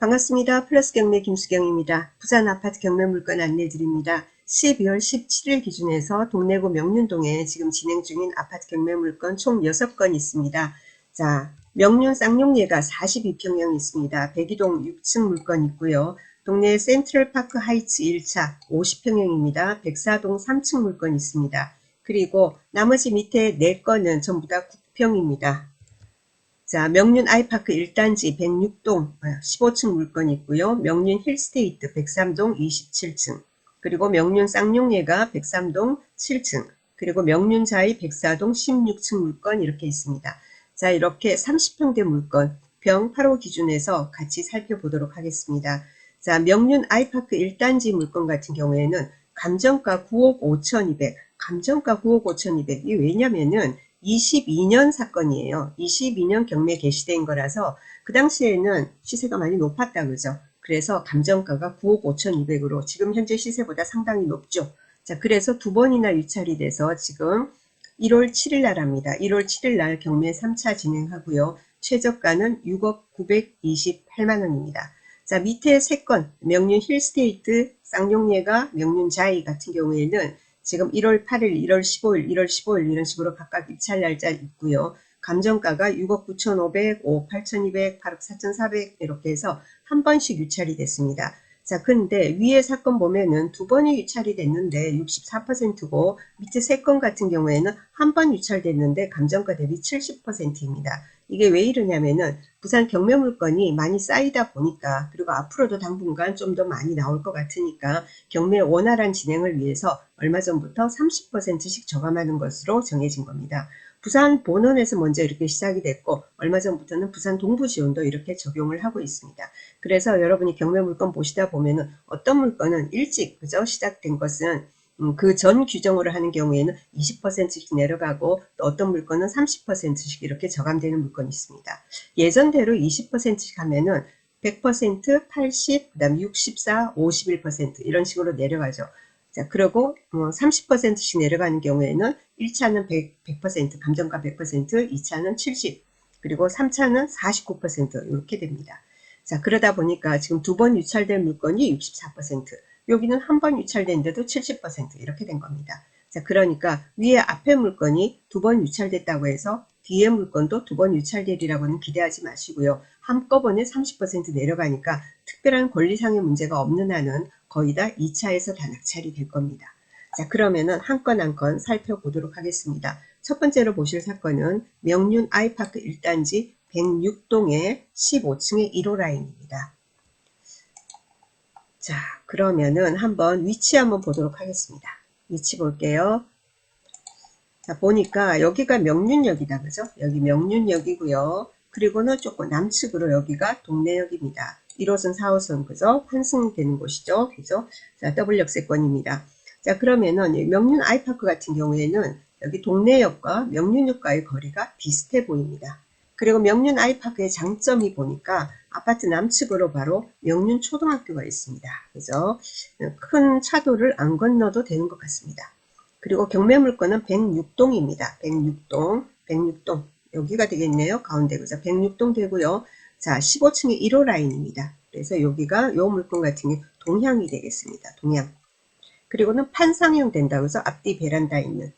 반갑습니다. 플러스 경매 김수경입니다. 부산 아파트 경매 물건 안내 드립니다. 12월 17일 기준에서 동래구 명륜동에 지금 진행 중인 아파트 경매 물건 총 6건 있습니다. 자, 명륜 쌍용예가 42평형 있습니다. 백이동 6층 물건 있고요. 동네 센트럴파크 하이츠 1차 50평형입니다. 백사동 3층 물건 있습니다. 그리고 나머지 밑에 4건은 전부 다 9평입니다. 자, 명륜 아이파크 1단지 106동 15층 물건 있고요. 명륜 힐스테이트 103동 27층, 그리고 명륜 쌍용예가 103동 7층, 그리고 명륜 자이 104동 16층 물건 이렇게 있습니다. 자, 이렇게 30평대 물건 병 8호 기준에서 같이 살펴보도록 하겠습니다. 자, 명륜 아이파크 1단지 물건 같은 경우에는 감정가 9억 5,200, 감정가 9억 5,200. 이 왜냐면은 22년 사건이에요. 22년 경매 개시된 거라서 그 당시에는 시세가 많이 높았다 그죠? 그래서 감정가가 9억 5,200으로 지금 현재 시세보다 상당히 높죠. 자, 그래서 두 번이나 유찰이 돼서 지금 1월 7일 날 합니다. 1월 7일 날 경매 3차 진행하고요. 최저가는 6억 928만 원입니다. 자, 밑에 3건 명륜 힐스테이트, 쌍용예가, 명륜 자이 같은 경우에는 지금 1월 8일, 1월 15일, 1월 15일 이런 식으로 각각 입찰 날짜 있고요. 감정가가 6억 9,500, 5억 8,200, 8억 4,400 이렇게 해서 한 번씩 유찰이 됐습니다. 자, 근데 위에 사건 보면은 두 번이 유찰이 됐는데 64%고 밑에 3건 같은 경우에는 한 번 유찰됐는데 감정가 대비 70%입니다. 이게 왜 이러냐면은 부산 경매 물건이 많이 쌓이다 보니까, 그리고 앞으로도 당분간 좀 더 많이 나올 것 같으니까 경매 원활한 진행을 위해서 얼마 전부터 30%씩 저감하는 것으로 정해진 겁니다. 부산 본원에서 먼저 이렇게 시작이 됐고 얼마 전부터는 부산 동부 지원도 이렇게 적용을 하고 있습니다. 그래서 여러분이 경매 물건 보시다 보면은 어떤 물건은 일찍 그저 시작된 것은 그 전 규정으로 하는 경우에는 20%씩 내려가고 또 어떤 물건은 30%씩 이렇게 저감되는 물건이 있습니다. 예전대로 20%씩 하면은 100%, 80, 그다음 64, 51% 이런 식으로 내려가죠. 자, 그리고 30%씩 내려가는 경우에는 1차는 100%, 감정가 100%, 2차는 70, 그리고 3차는 49% 이렇게 됩니다. 자, 그러다 보니까 지금 두 번 유찰된 물건이 64%, 여기는 한 번 유찰됐는데도 70% 이렇게 된 겁니다. 자, 그러니까 위에 앞에 물건이 두 번 유찰됐다고 해서 뒤에 물건도 두 번 유찰되리라고는 기대하지 마시고요. 한꺼번에 30% 내려가니까 특별한 권리상의 문제가 없는 한은 거의 다 2차에서 다 낙찰이 될 겁니다. 자, 그러면은 한 건 한 건 살펴보도록 하겠습니다. 첫 번째로 보실 사건은 명륜 아이파크 1단지 106동의 15층의 1호 라인입니다. 자, 그러면은 한번 위치 한번 보도록 하겠습니다. 위치 볼게요. 자, 보니까 여기가 명륜역이다. 그죠? 여기 명륜역이고요. 그리고는 조금 남측으로 여기가 동래역입니다. 1호선, 4호선, 그죠? 환승되는 곳이죠. 그죠? 자, 더블 역세권입니다. 자, 그러면은 명륜 아이파크 같은 경우에는 여기 동래역과 명륜역과의 거리가 비슷해 보입니다. 그리고 명륜 아이파크의 장점이 보니까 아파트 남측으로 바로 명륜 초등학교가 있습니다. 그죠? 큰 차도를 안 건너도 되는 것 같습니다. 그리고 경매 물건은 106동입니다. 106동, 106동. 여기가 되겠네요. 가운데 그죠? 106동 되고요. 자, 15층의 1호 라인입니다. 그래서 여기가 요 물건 같은 게 동향이 되겠습니다. 동향. 그리고는 판상형 된다. 그래서 앞뒤 베란다 있는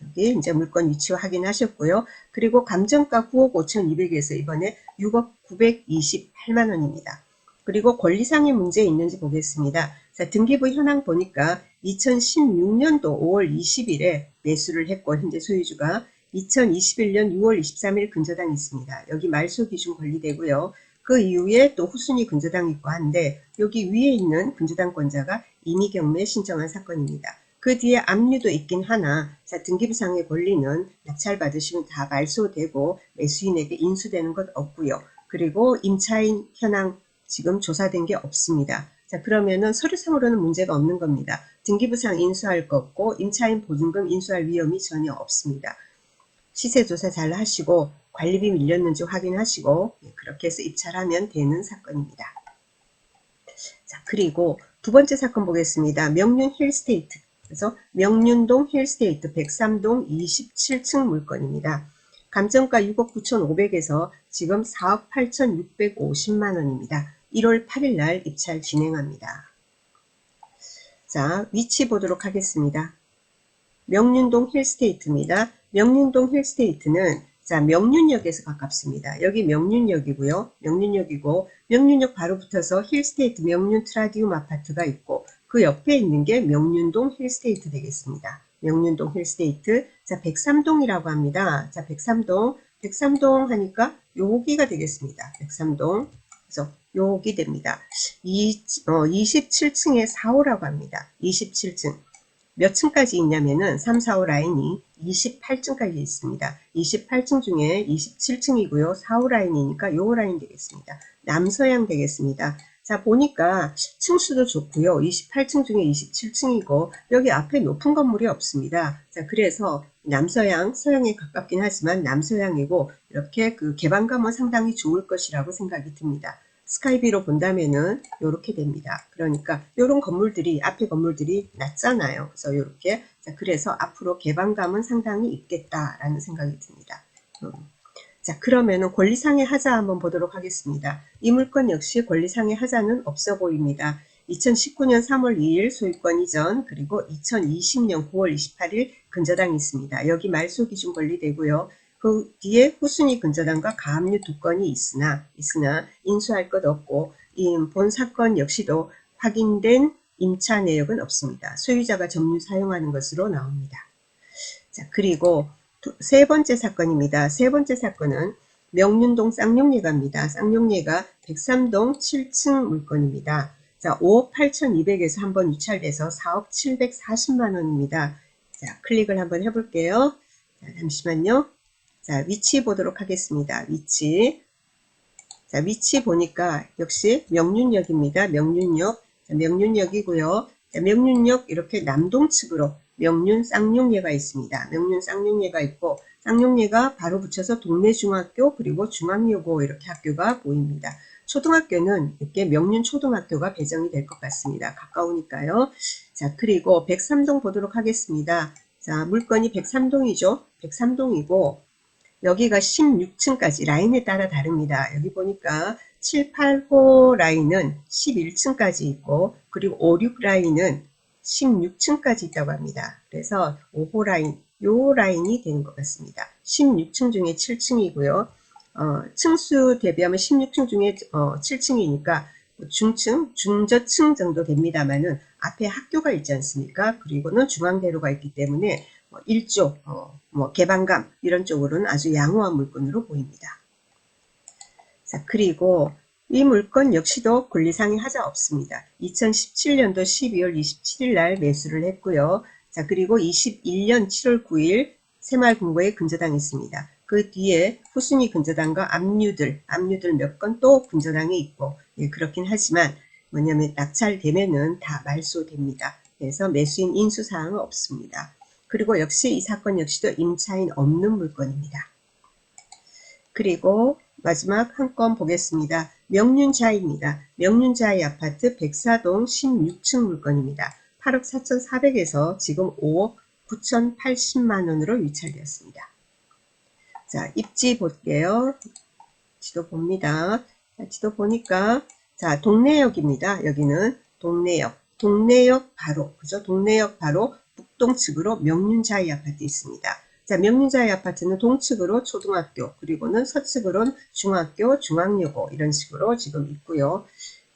여기 이제 물건 위치 확인하셨고요. 그리고 감정가 9억 5,200에서 이번에 6억 928만 원입니다. 그리고 권리상의 문제 있는지 보겠습니다. 자, 등기부 현황 보니까 2016년도 5월 20일에 매수를 했고 현재 소유주가 2021년 6월 23일 근저당이 있습니다. 여기 말소 기준 관리되고요. 그 이후에 또 후순위 근저당이 있고 한데 여기 위에 있는 근저당권자가 이미 경매에 신청한 사건입니다. 그 뒤에 압류도 있긴 하나 자, 등기부상의 권리는 낙찰 받으시면 다 말소되고 매수인에게 인수되는 것 없고요. 그리고 임차인 현황 지금 조사된 게 없습니다. 자, 그러면은 서류상으로는 문제가 없는 겁니다. 등기부상 인수할 거 없고 임차인 보증금 인수할 위험이 전혀 없습니다. 시세조사 잘 하시고 관리비 밀렸는지 확인하시고 그렇게 해서 입찰하면 되는 사건입니다. 자, 그리고 두 번째 사건 보겠습니다. 명륜 힐스테이트. 그래서 명륜동 힐스테이트 103동 27층 물건입니다. 감정가 6억 9,500에서 지금 4억 8,650만 원입니다. 1월 8일 날 입찰 진행합니다. 자, 위치 보도록 하겠습니다. 명륜동 힐스테이트입니다. 명륜동 힐스테이트는 자, 명륜역에서 가깝습니다. 여기 명륜역이고요. 명륜역이고 명륜역 바로 붙어서 힐스테이트 명륜 트라디움 아파트가 있고 그 옆에 있는 게 명륜동 힐스테이트 되겠습니다. 명륜동 힐스테이트. 자, 103동이라고 합니다. 자, 103동 하니까 여기가 되겠습니다. 103동. 그래서 여기 됩니다. 27층에 4호라고 합니다. 27층. 몇 층까지 있냐면은 3, 4, 5 라인이 28층까지 있습니다. 28층 중에 27층이고요. 4, 5 라인이니까 요 라인 되겠습니다. 남서양 되겠습니다. 자, 보니까 층수도 좋고요. 28층 중에 27층이고 여기 앞에 높은 건물이 없습니다. 자, 그래서 남서양, 서양에 가깝긴 하지만 남서양이고 이렇게 그 개방감은 상당히 좋을 것이라고 생각이 듭니다. 스카이비로 본다면은 이렇게 됩니다. 그러니까 이런 건물들이 앞에 건물들이 낮잖아요. 그래서 이렇게 그래서 앞으로 개방감은 상당히 있겠다라는 생각이 듭니다. 자, 그러면은 권리상의 하자 한번 보도록 하겠습니다. 이 물건 역시 권리상의 하자는 없어 보입니다. 2019년 3월 2일 소유권 이전 그리고 2020년 9월 28일 근저당이 있습니다. 여기 말소 기준 권리되고요. 그 뒤에 후순위 근저당과 가압류 두 건이 있으나 인수할 것 없고 본 사건 역시도 확인된 임차 내역은 없습니다. 소유자가 점유 사용하는 것으로 나옵니다. 자, 그리고 세 번째 사건입니다. 세 번째 사건은 명륜동 쌍용예가입니다. 쌍용예가 103동 7층 물건입니다. 자, 5억 8,200에서 한번 유찰돼서 4억 740만 원입니다. 자, 클릭을 한번 해볼게요. 자, 잠시만요. 자, 위치 보도록 하겠습니다. 위치. 자, 위치 보니까 역시 명륜역입니다. 명륜역. 자, 명륜역이고요. 자, 명륜역 이렇게 남동측으로 명륜 쌍용예가 있습니다. 명륜 쌍용예가 있고 쌍용예가 바로 붙여서 동래중학교 그리고 중앙여고 이렇게 학교가 보입니다. 초등학교는 이렇게 명륜 초등학교가 배정이 될 것 같습니다. 가까우니까요. 자, 그리고 103동 보도록 하겠습니다. 자, 물건이 103동이죠. 103동이고 여기가 16층까지 라인에 따라 다릅니다. 여기 보니까 7, 8호 라인은 11층까지 있고 그리고 5, 6 라인은 16층까지 있다고 합니다. 그래서 5호 라인, 요 라인이 되는 것 같습니다. 16층 중에 7층이고요. 층수 대비하면 16층 중에 7층이니까 중층, 중저층 정도 됩니다만은 앞에 학교가 있지 않습니까? 그리고는 중앙대로가 있기 때문에 일조, 개방감 이런 쪽으로는 아주 양호한 물건으로 보입니다. 자, 그리고 이 물건 역시도 권리상의 하자 없습니다. 2017년도 12월 27일 날 매수를 했고요. 자, 그리고 21년 7월 9일 새마을금고에 근저당이 있습니다. 그 뒤에 후순위 근저당과 압류들 몇 건 또 근저당이 있고, 예, 그렇긴 하지만 뭐냐면 낙찰되면은 다 말소됩니다. 그래서 매수인 인수사항은 없습니다. 그리고 역시 이 사건 역시도 임차인 없는 물건입니다. 그리고 마지막 한 건 보겠습니다. 명륜자이입니다. 명륜자이 아파트 104동 16층 물건입니다. 8억 4,400에서 지금 5억 9,080만 원으로 유찰되었습니다. 자, 입지 볼게요. 지도 봅니다. 자, 지도 보니까 자, 동래역입니다. 여기는 동래역 바로 그죠? 동래역 바로 북동측으로 명륜자이 아파트 있습니다. 자, 명륜자이 아파트는 동측으로 초등학교 그리고는 서측으로는 중학교, 중앙여고 이런 식으로 지금 있고요.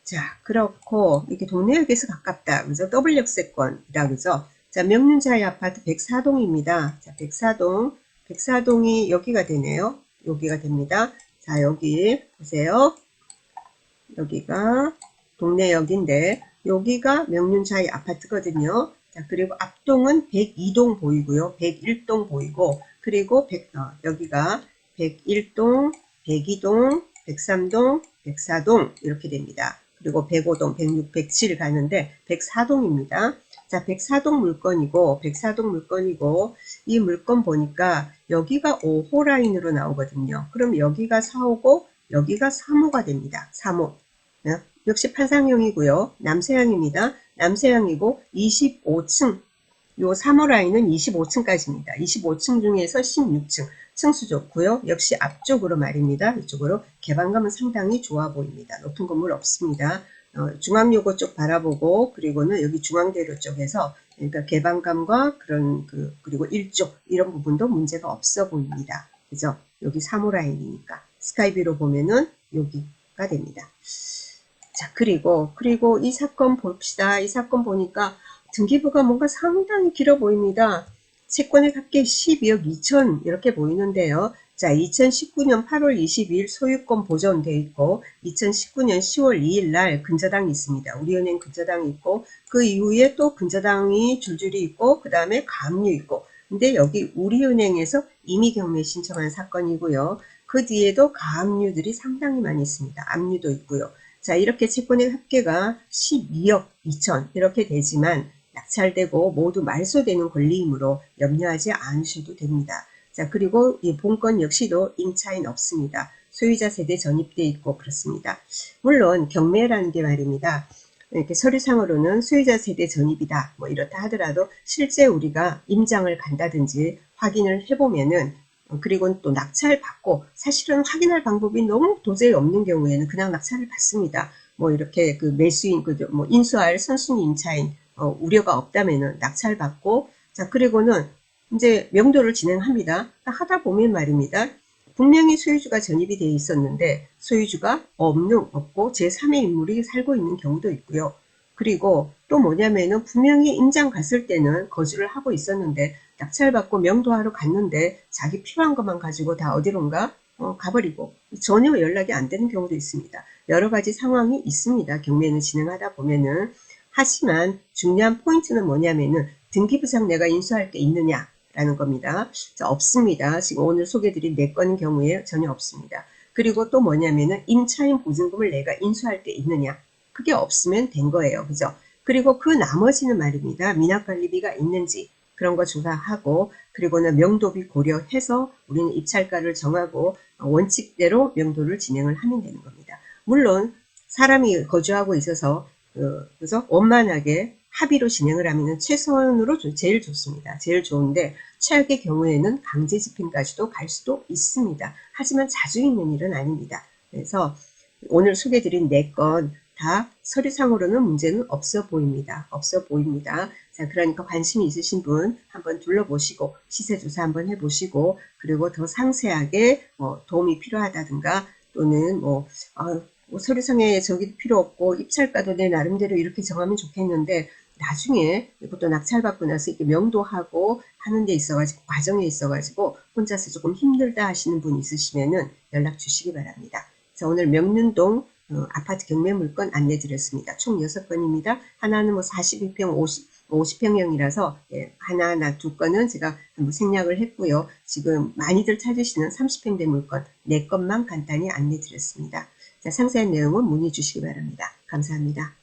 자, 그렇고 이게 동래역에서 가깝다. 그죠? 더블 역세권이다. 그죠? 자, 명륜자이 아파트 104동입니다. 자, 104동이 여기가 되네요. 여기가 됩니다. 자, 여기 보세요. 여기가 동래역인데 여기가 명륜자이 아파트거든요. 자, 그리고 앞동은 102동 보이고요. 101동 보이고 그리고 여기가 101동, 102동, 103동, 104동 이렇게 됩니다. 그리고 105동, 106, 107 가는데 104동입니다. 자, 104동 물건이고 이 물건 보니까 여기가 5호 라인으로 나오거든요. 그럼 여기가 4호고 여기가 3호가 됩니다. 3호. 역시 판상형이고요. 남서향입니다. 남서향이고 25층 요 3호 라인은 25층까지입니다. 25층 중에서 16층. 층수 좋고요. 역시 앞쪽으로 말입니다. 이쪽으로 개방감은 상당히 좋아 보입니다. 높은 건물 없습니다. 중앙요거 쪽 바라보고 그리고는 여기 중앙대로 쪽에서 그러니까 개방감과 그런 그리고 일쪽 이런 부분도 문제가 없어 보입니다. 그죠? 여기 3호 라인이니까 스카이뷰로 보면은 여기가 됩니다. 자, 그리고 이 사건 봅시다. 이 사건 보니까 등기부가 뭔가 상당히 길어 보입니다. 채권의 합계 12억 2천 이렇게 보이는데요. 자, 2019년 8월 22일 소유권 보존돼 있고 2019년 10월 2일 날 근저당이 있습니다. 우리은행 근저당이 있고 그 이후에 또 근저당이 줄줄이 있고 그 다음에 가압류 있고 근데 여기 우리은행에서 임의경매 신청한 사건이고요. 그 뒤에도 가압류들이 상당히 많이 있습니다. 압류도 있고요. 자, 이렇게 채권의 합계가 12억 2천 이렇게 되지만 낙찰되고 모두 말소되는 권리이므로 염려하지 않으셔도 됩니다. 자, 그리고 이 본건 역시도 임차인 없습니다. 소유자 세대 전입돼 있고 그렇습니다. 물론 경매라는 게 말입니다. 이렇게 서류상으로는 소유자 세대 전입이다 뭐 이렇다 하더라도 실제 우리가 임장을 간다든지 확인을 해보면은 그리고 또 낙찰 받고 사실은 확인할 방법이 너무 도저히 없는 경우에는 그냥 낙찰을 받습니다. 뭐 이렇게 그 매수인 뭐 인수할 선순위 임차인 우려가 없다면은 낙찰 받고 자 그리고는 이제 명도를 진행합니다. 하다 보면 말입니다. 분명히 소유주가 전입이 되어 있었는데 소유주가 없고 제3의 인물이 살고 있는 경우도 있고요. 그리고 또 뭐냐면은 분명히 임장 갔을 때는 거주를 하고 있었는데 낙찰받고 명도하러 갔는데 자기 필요한 것만 가지고 다 어디론가 가버리고 전혀 연락이 안 되는 경우도 있습니다. 여러 가지 상황이 있습니다. 경매는 진행하다 보면은. 하지만 중요한 포인트는 뭐냐면은 등기부상 내가 인수할 게 있느냐 라는 겁니다. 자, 없습니다. 지금 오늘 소개드린 4건의 경우에 전혀 없습니다. 그리고 또 뭐냐면은 임차인 보증금을 내가 인수할 게 있느냐 그게 없으면 된 거예요. 그죠? 그리고 그 나머지는 말입니다. 미납관리비가 있는지 그런 거 조사하고 그리고는 명도비 고려해서 우리는 입찰가를 정하고 원칙대로 명도를 진행을 하면 되는 겁니다. 물론 사람이 거주하고 있어서 그래서 원만하게 합의로 진행을 하면 최선으로 제일 좋습니다. 제일 좋은데 최악의 경우에는 강제 집행까지도 갈 수도 있습니다. 하지만 자주 있는 일은 아닙니다. 그래서 오늘 소개드린 4건 다 서류상으로는 문제는 없어 보입니다. 없어 보입니다. 자, 그러니까 관심이 있으신 분 한번 둘러보시고 시세조사 한번 해보시고 그리고 더 상세하게 도움이 필요하다든가 또는 뭐 서류상에 저기 필요 없고 입찰가도 내 나름대로 이렇게 정하면 좋겠는데 나중에 이것도 낙찰받고 나서 이렇게 명도하고 하는 데 있어가지고 과정에 있어가지고 혼자서 조금 힘들다 하시는 분 있으시면은 연락 주시기 바랍니다. 자, 오늘 명륜동 아파트 경매 물건 안내 드렸습니다. 총 6건입니다. 하나는 뭐 42평, 50평형이라서 예, 하나하나 2건은 제가 한번 생략을 했고요. 지금 많이들 찾으시는 30평대 물건 4건만 간단히 안내 드렸습니다. 자, 상세한 내용은 문의 주시기 바랍니다. 감사합니다.